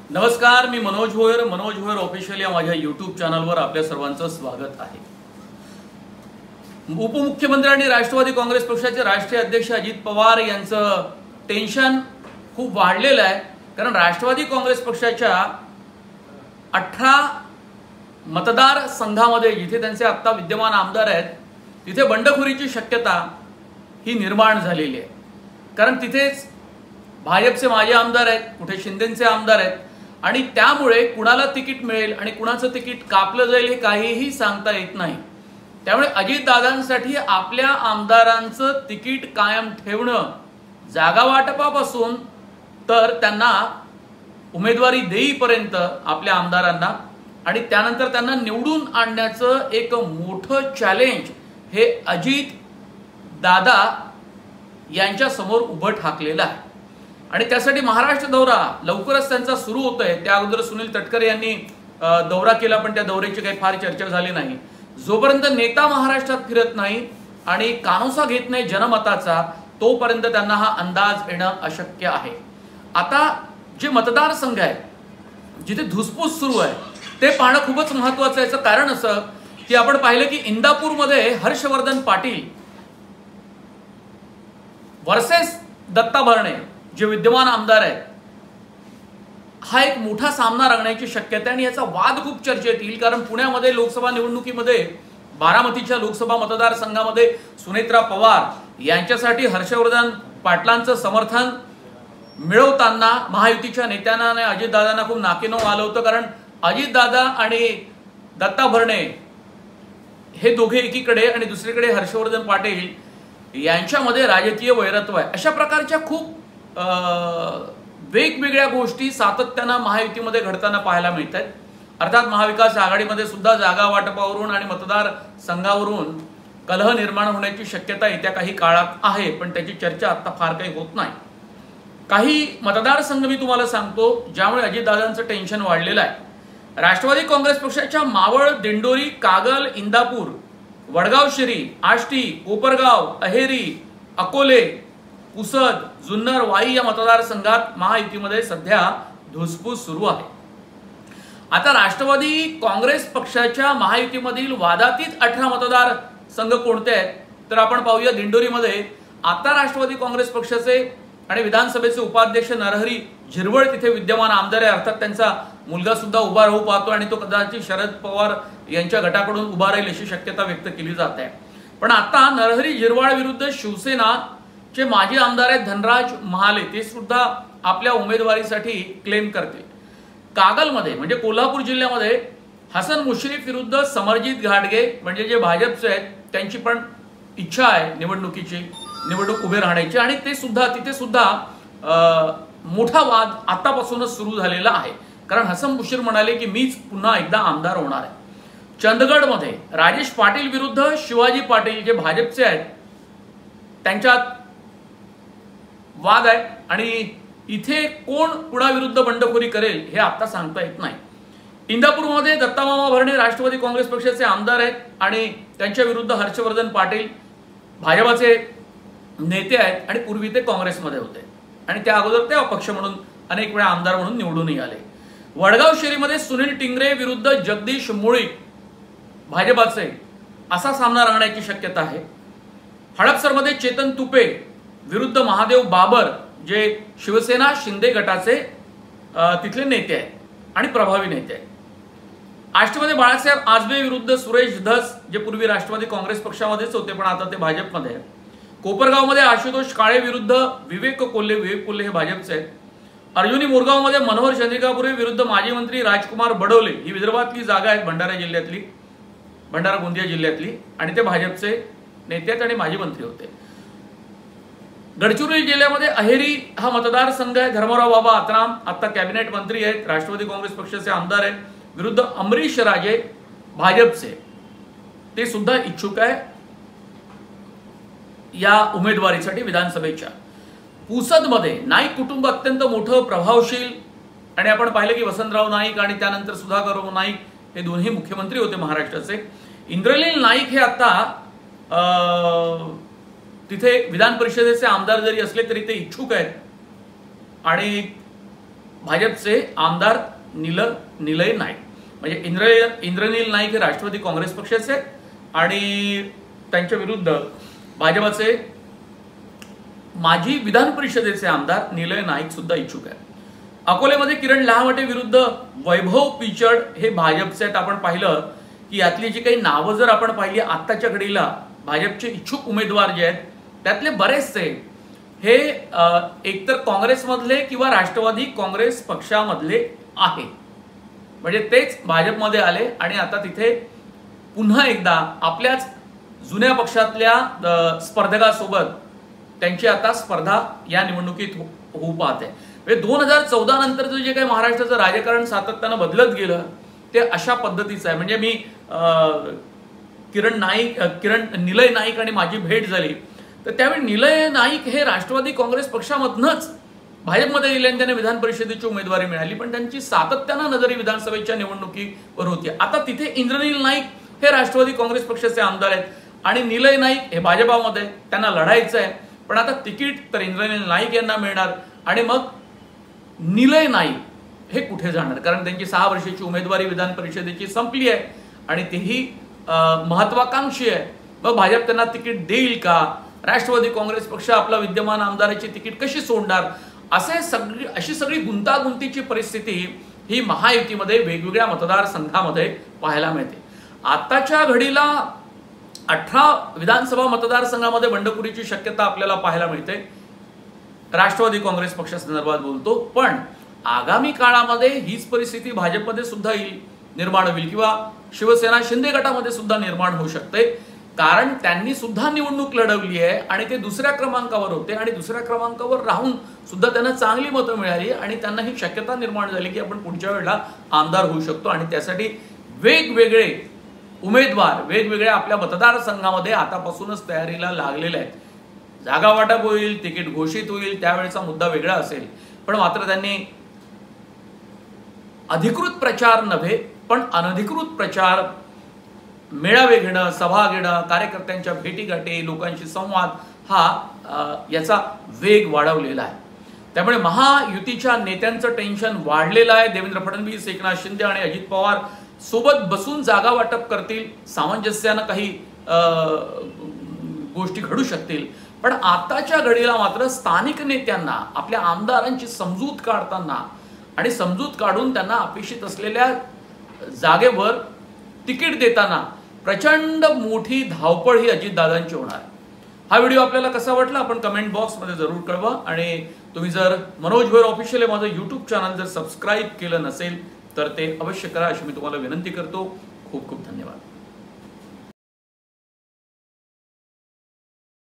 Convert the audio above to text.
नमस्कार, मी मनोज भोयर ऑफिशियल या माझ्या यूट्यूब चॅनलवर आपल्या सर्वांचं स्वागत आहे। उपमुख्यमंत्री आणि राष्ट्रवादी काँग्रेस पक्षाचे राष्ट्रीय अध्यक्ष अजित पवार यांचं टेन्शन खूप वाढलेलं आहे, कारण राष्ट्रवादी काँग्रेस पक्षाच्या 18 मतदार संघामध्ये जिथे त्यांचे आता विद्यमान आमदार आहेत तिथे बंडखोरीची शक्यता ही निर्माण झालेली आहे। कारण तिथेच भाजपचे माजी आमदार आहेत, कुठे शिंदेचे आमदार आहेत आणि त्यामुळे कुणाला तिकीट मिळेल आणि कुणाचं तिकीट कापलं जाईल हे काहीही सांगता येत नाही। त्यामुळे अजितदादांसाठी आपल्या आमदारांचं तिकीट कायम ठेवणं, जागा वाटपापासून तर त्यांना उमेदवारी देईपर्यंत आपल्या आमदारांना आणि त्यानंतर त्यांना निवडून आणण्याचं एक मोठं चॅलेंज हे अजित दादा यांच्या समोर उभं ठाकलेलं आहे। आणि त्यासाठी महाराष्ट्र दौरा लवकरच त्यांचा सुरू होतोय। त्या अगोदर सुनील तटकरे यांनी दौरा केला, पण त्या दौऱ्याची काही फार चर्चा झाली नाही। जोपर्यंत नेता महाराष्ट्रात फिरत नाही आणि कानोसा घेत नाही जनमताचा, तोपर्यंत त्यांना हा अंदाज येणं अशक्य आहे। आता जे मतदारसंघ आहेत जिथे धुसफूस सुरू आहे ते पाहणं खूपच महत्त्वाचं आहे। याचं कारण असं की आपण पाहिलं की इंदापूरमध्ये हर्षवर्धन पाटील वर्सेस दत्ता भरणे जे विद्यमान आमदार आहेत, हा एक मोठा सामना रंगण्याची शक्यता आहे आणि याचा वाद खूप चर्चेत येईल। कारण पुण्यामध्ये लोकसभा निवडणुकीमध्ये बारामतीच्या लोकसभा मतदारसंघामध्ये सुनेत्रा पवार यांच्यासाठी हर्षवर्धन पाटलांचं समर्थन मिळवताना महायुतीच्या नेत्यांना आणि अजितदादांना खूप नाकेनऊ आलं होतं। कारण अजितदादा आणि दत्ता भरणे हे दोघे एकीकडे आणि दुसरीकडे हर्षवर्धन पाटील यांच्यामध्ये राजकीय वैरत्व आहे। अशा प्रकारच्या खूप वेगवेगळ्या गोष्टी सातत्यानं महायुतीमध्ये घडताना पाहायला मिळत आहेत। अर्थात महाविकास आघाडीमध्ये सुद्धा जागा वाटपावरून आणि मतदार संघावरून कलह निर्माण होण्याची शक्यता येत्या काही काळात आहे, पण त्याची चर्चा आता फार काही होत नाही। काही मतदारसंघ मी तुम्हाला सांगतो ज्यामुळे अजितदादांचं टेन्शन वाढलेलं आहे। राष्ट्रवादी काँग्रेस पक्षाच्या मावळ, दिंडोरी, कागल, इंदापूर, वडगाव शरी, आष्टी, कोपरगाव, अहेरी, अकोले, पुसद, जुन्नर, वाई या मतदारसंघात महायुतीमध्ये सध्या धुसफूस सुरू आहे। आता राष्ट्रवादी काँग्रेस पक्षाच्या महायुतीमधील वादातीत 18 मतदारसंघ कोणते आहेत तर आपण पाहूया। दिंडोरीमध्ये आता राष्ट्रवादी काँग्रेस पक्षाचे आणि विधानसभेचे उपाध्यक्ष नरहरी झिरवळ तिथे विद्यमान आमदार आहे। अर्थात त्यांचा मुलगा सुद्धा उभा राहू पाहतो आणि तो कदाचित शरद पवार यांच्या गटाकडून उभा राहील अशी शक्यता व्यक्त केली जात आहे। पण आता नरहरी झिरवळ विरुद्ध शिवसेना चे माजी आमदार आहेत धनराज महाले, ते सुद्धा आपल्या उमेदवारीसाठी क्लेम करतील। कागलमध्ये म्हणजे कोल्हापूर जिल्ह्यामध्ये हसन मुश्रीफ विरुद्ध समरजित घाटगे म्हणजे जे भाजपचे आहेत त्यांची पण इच्छा आहे निवडणूक उभे राहण्याची आणि ते सुद्धा तिथे सुद्धा मोठा वाद आतापासूनच सुरू झालेला आहे। कारण हसन मुश्रीफ म्हणाले की मीच पुन्हा एकदा आमदार होणार आहे। चंदगडमध्ये राजेश पाटील विरुद्ध शिवाजी पाटील जे भाजपचे आहेत त्यांच्यात वाद आहे आणि इथे कोण कुणाविरुद्ध बंडखोरी करेल हे आता सांगता येत नाही। इंदापूरमध्ये दत्तामामा भरणे राष्ट्रवादी काँग्रेस पक्षाचे आमदार आहेत आणि त्यांच्या विरुद्ध हर्षवर्धन पाटील भाजपाचे नेते आहेत आणि पूर्वी ते काँग्रेसमध्ये होते आणि त्या अगोदर ते अपक्ष म्हणून अनेक वेळा आमदार म्हणून निवडूनही आले। वडगाव शहरीमध्ये सुनील टिंगरे विरुद्ध जगदीश मुळीक भाजपाचे असा सामना रंगण्याची शक्यता आहे। हडपसरमध्ये चेतन तुपे विरुद्ध महादेव बाबर जे शिवसेना शिंदे गटाचे तिथले नेते आहेत आणि प्रभावी नेते आहेत। आष्टीमध्ये बाळासाहेब आजबे विरुद्ध सुरेश धस जे पूर्वी राष्ट्रवादी काँग्रेस पक्षामध्येच होते पण आता ते भाजपमध्ये आहेत। कोपरगावमध्ये आशुतोष काळे विरुद्ध विवेक कोल्हे हे भाजपचे आहेत। अर्जुनी मोरगावमध्ये मनोहर चंद्रिकापुरे विरुद्ध माजी मंत्री राजकुमार बडोले ही विदर्भातली जागा आहे, भंडारा गोंदिया जिल्ह्यातली आणि ते भाजपचे नेते आहेत आणि माजी मंत्री होते। गडचिरोली जिल्ह्यामध्ये अहेरी हा मतदारसंघ आहे। धर्मराव बाबा आत्राम आता कॅबिनेट मंत्री आहेत, राष्ट्रवादी काँग्रेस पक्षाचे आमदार आहेत, विरुद्ध अमरीश राजे भाजपचे, ते सुद्धा इच्छुक आहे या उमेदवारीसाठी विधानसभेच्या। पुसदमध्ये नाईक कुटुंब अत्यंत मोठं प्रभावशील आणि आपण पाहिलं की वसंतराव नाईक आणि त्यानंतर सुधाकरराव नाईक हे दोन्ही मुख्यमंत्री होते महाराष्ट्राचे। इंद्रनील नाईक हे आता तिथे विधान परिषदेचे आमदार जरी असले तरी ते इच्छुक आहेत आणि भाजपचे आमदार निलय नाईक, म्हणजे इंद्रनील नाईक हे राष्ट्रवादी काँग्रेस पक्षाचे आणि त्यांच्या विरुद्ध भाजपचे माजी विधान परिषदेचे आमदार निलय नाईक सुद्धा इच्छुक आहेत. अकोलेमध्ये किरण लहामटे विरुद्ध वैभव पिचड हे भाजपचे आहेत. आपण पाहिलं की यातली जी काही नावं जर आपण पाहिली आत्ताच्या घडीला भाजपचे इच्छुक उमेदवार जे आहेत त्यातले बरेचसे हे एकतर काँग्रेसमधले किंवा राष्ट्रवादी काँग्रेस पक्षामधले आहे, म्हणजे तेच भाजपमध्ये आले आणि आता तिथे पुन्हा एकदा आपल्याच जुन्या पक्षातल्या स्पर्धकासोबत त्यांची आता स्पर्धा या निवडणुकीत होऊ पाहते. म्हणजे 2014 नंतरचं जे काही महाराष्ट्राचं राजकारण सातत्यानं बदलत गेलं ते अशा पद्धतीचं आहे. म्हणजे मी निलय नाईक आणि माझी भेट झाली तर त्यावेळी निलय नाईक हे राष्ट्रवादी काँग्रेस पक्षामधनंच भाजपमध्ये गेले आणि त्यांना विधान परिषदेची उमेदवारी मिळाली, पण त्यांची सातत्यानं नजर विधानसभेच्या निवडणुकीवर होती. आता तिथे इंद्रनील नाईक हे राष्ट्रवादी काँग्रेस पक्षाचे आमदार आहेत आणि निलय नाईक हे भाजपामध्ये, त्यांना लढायचं आहे. पण आता तिकीट तर इंद्रनील नाईक यांना मिळणार आणि मग निलय नाईक हे कुठे जाणार, कारण त्यांची 6 वर्षाची उमेदवारी विधान परिषदेची संपली आहे आणि तेही महत्वाकांक्षी आहे. मग भाजप त्यांना तिकीट देईल का, राष्ट्रवादी काँग्रेस पक्ष आपला विद्यमान आमदाराची तिकीट कशी सोडणार, अशी सगळी गुंतागुंतीची परिस्थिती ही महायुतीमध्ये वेगवेगळ्या मतदारसंघामध्ये पाहायला मिळते. आताच्या घडीला 18 विधानसभा मतदारसंघामध्ये बंडखोरीची शक्यता आपल्याला पाहायला मिळते. राष्ट्रवादी काँग्रेस पक्षासंदर्भात बोलतो, पण आगामी काळामध्ये हीच परिस्थिती भाजपमध्ये सुद्धा निर्माण होईल किंवा शिवसेना शिंदे गटामध्ये सुद्धा निर्माण होऊ शकते, कारण त्यांनी सुद्धा निवडणूक लढवली आहे आणि ते दुसऱ्या क्रमांकावर होते आणि दुसऱ्या क्रमांकावर राहून सुद्धा त्यांना चांगली मतं मिळाली आणि त्यांना ही शक्यता निर्माण झाली की आपण पुढच्या वेळेला आमदार होऊ शकतो आणि त्यासाठी वेगवेगळे उमेदवार वेगवेगळ्या आपल्या मतदारसंघामध्ये आतापासूनच तयारीला लागलेले आहेत. जागा वाटप होईल, तिकीट घोषित होईल, त्यावेळेचा मुद्दा वेगळा असेल, पण मात्र त्यांनी अधिकृत प्रचार नव्हे पण अनधिकृत प्रचार, मेळावे घेणं, सभा घेणं, कार्यकर्त्यांच्या भेटीगाठी, लोकांशी संवाद हा याचा वेग वाढवलेला आहे. त्यामुळे महायुतीच्या नेत्यांचं टेन्शन वाढलेलं आहे. देवेंद्र फडणवीस, एकनाथ शिंदे आणि अजित पवार सोबत बसून जागा वाटप करतील, सामंजस्यानं काही गोष्टी घडू शकतील, पण आताच्या घडीला मात्र स्थानिक नेत्यांना आपल्या आमदारांची समजूत काढताना आणि समजूत काढून त्यांना अपेक्षित असलेल्या जागेवर तिकीट देताना प्रचंड मोठी धावपळ ही अजितदादांची होणार. हा व्हिडिओ आपल्याला कसा वाटला आपण कमेंट बॉक्समध्ये जरूर कळवा आणि तुम्ही जर मनोज भोयर ऑफिशियल माझं यूट्यूब चॅनल जर सबस्क्राईब केलं नसेल तर ते अवश्य करा अशी मी तुम्हाला विनंती करतो. खूप खूप धन्यवाद.